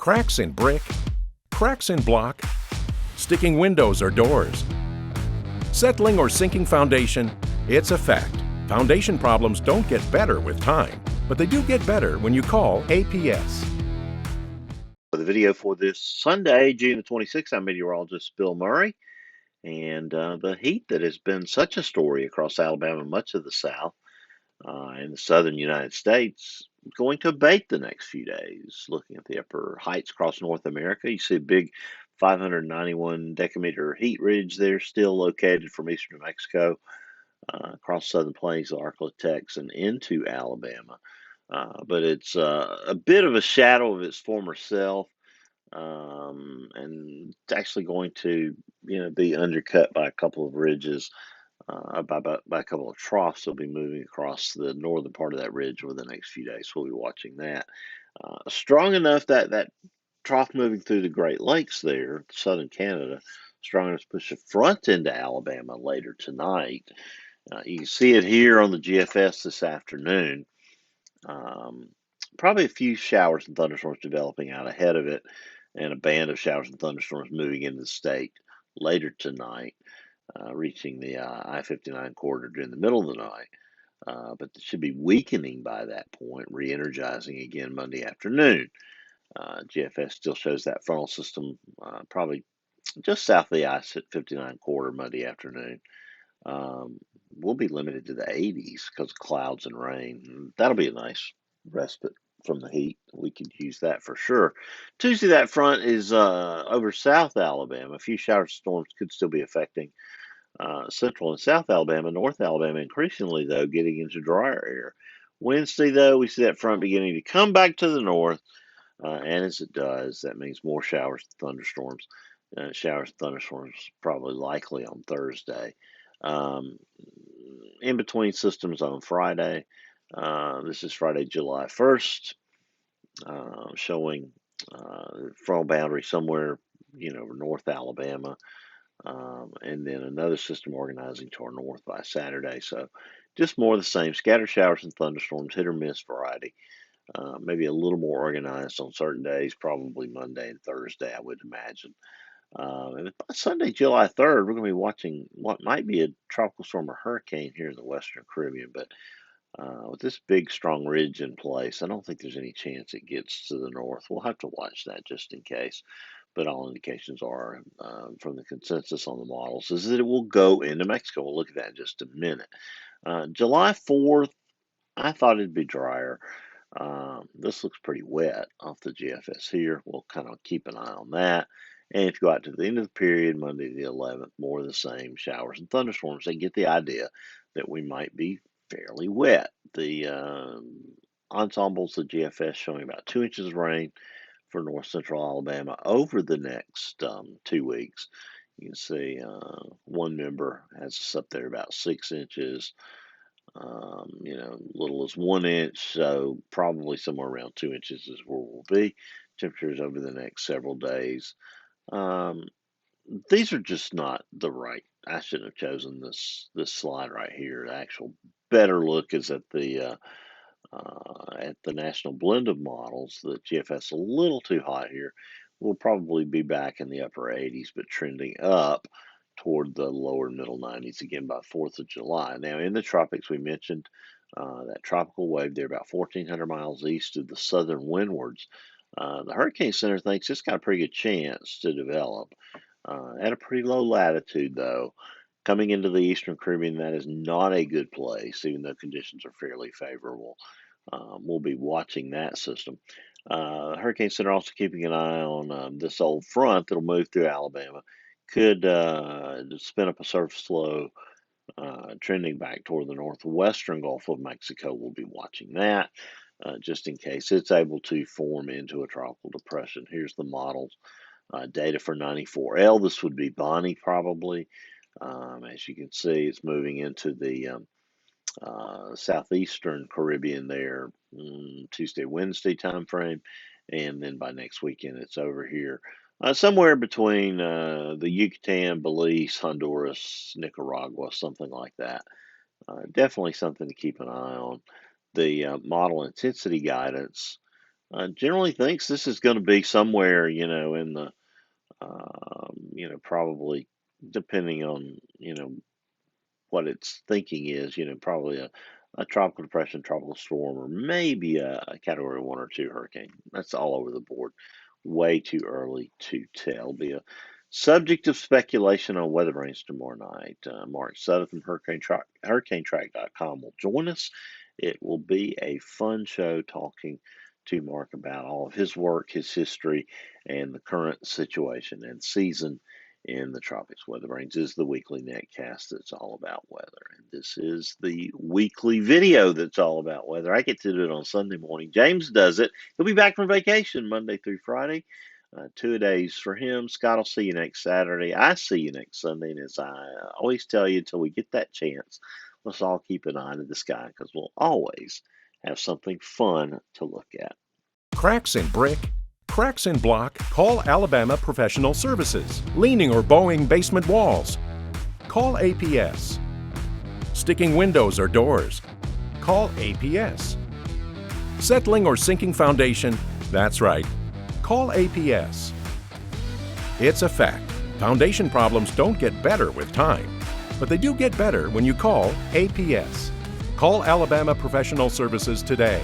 Cracks in brick, cracks in block, sticking windows or doors. Settling or sinking foundation, it's a fact. Foundation problems don't get better with time, but they do get better when you call APS. For the video for this Sunday, June the 26th, I'm meteorologist Bill Murray. And the heat that has been such a story across Alabama and much of the South and the southern United States going to abate the next few days. Looking at the upper heights across North America, you see a big 591 decameter heat ridge there, still located from eastern New Mexico across southern plains of Arklatex and into Alabama. But it's a bit of a shadow of its former self, and it's actually going to, be undercut by a couple of ridges, by a couple of troughs that'll be moving across the northern part of that ridge over the next few days. We'll be watching that. Strong enough that trough moving through the Great Lakes there, southern Canada, strong enough to push a front into Alabama later tonight. You can see it here on the GFS this afternoon. Um, Probably a few showers and thunderstorms developing out ahead of it, and a band of showers and thunderstorms moving into the state later tonight, reaching the I-59 corridor during the middle of the night. But it should be weakening by that point, re energizing again Monday afternoon. GFS still shows that frontal system probably just south of the I-59 corridor Monday afternoon. We'll be limited to the 80s because of clouds and rain. That'll be a nice respite from the heat. We could use that for sure. Tuesday, that front is over South Alabama. A few showers and storms could still be affecting Central and South Alabama, North Alabama, increasingly, though, getting into drier air. Wednesday, though, we see that front beginning to come back to the north. And as it does, that means more showers and thunderstorms. Showers and thunderstorms probably likely on Thursday. Um, in between systems on Friday. This is Friday, July 1st, showing frontal boundary somewhere, North Alabama, and then another system organizing to our north by Saturday. So just more of the same. Scattered showers and thunderstorms, hit or miss variety. Maybe a little more organized on certain days, probably Monday and Thursday, I would imagine. And by Sunday, July 3rd, we're going to be watching what might be a tropical storm or hurricane here in the Western Caribbean. But with this big, strong ridge in place, I don't think there's any chance it gets to the north. We'll have to watch that just in case. But all indications are, from the consensus on the models, is that it will go into Mexico. We'll look at that in just a minute. July 4th, I thought it'd be drier. This looks pretty wet off the GFS here. We'll kind of keep an eye on that. And if you go out to the end of the period, Monday the 11th, more of the same showers and thunderstorms. They get the idea that we might be fairly wet. The ensembles, the GFS showing about 2 inches of rain for north central Alabama over the next 2 weeks. You can see one member has us up there about 6 inches. Little as 1 inch, so probably somewhere around 2 inches is where we'll be. Temperatures over the next several days. Um, these are just not the right. I shouldn't have chosen this slide right here. The actual better look is at the national blend of models. The GFS a little too hot here. We'll probably be back in the upper 80s, but trending up toward the lower middle 90s again by 4th of July. Now, in the tropics, we mentioned that tropical wave there about 1,400 miles east of the southern windwards. The Hurricane Center thinks it's got a pretty good chance to develop at a pretty low latitude, though. Coming into the Eastern Caribbean, that is not a good place, even though conditions are fairly favorable. We'll be watching that system. Hurricane Center also keeping an eye on this old front that'll move through Alabama. Could spin up a surface low trending back toward the northwestern Gulf of Mexico. We'll be watching that just in case it's able to form into a tropical depression. Here's the models. Data for 94L. This would be Bonnie probably. As you can see, it's moving into the southeastern Caribbean there, Tuesday, Wednesday time frame, and then by next weekend it's over here. Somewhere between the Yucatan, Belize, Honduras, Nicaragua, something like that. Definitely something to keep an eye on. The model intensity guidance Generally thinks this is going to be somewhere, in the, probably depending on, what its thinking is, probably a tropical depression, tropical storm, or maybe a category 1 or 2 hurricane. That's all over the board. Way too early to tell. Be a subject of speculation on weather brains tomorrow night. Mark Sutter from HurricaneTrack.com will join us. It will be a fun show talking to Mark about all of his work, his history, and the current situation and season in the tropics. Weather Brains is the weekly netcast that's all about weather. And this is the weekly video that's all about weather. I get to do it on Sunday morning. James does it. He'll be back from vacation Monday through Friday. 2 days for him. Scott will see you next Saturday. I see you next Sunday. And as I always tell you, until we get that chance, let's all keep an eye to the sky because we'll always have something fun to look at. Cracks in brick, cracks in block? Call Alabama Professional Services. Leaning or bowing basement walls? Call APS. Sticking windows or doors? Call APS. Settling or sinking foundation? That's right. Call APS. It's a fact. Foundation problems don't get better with time, but they do get better when you call APS. Call Alabama Professional Services today.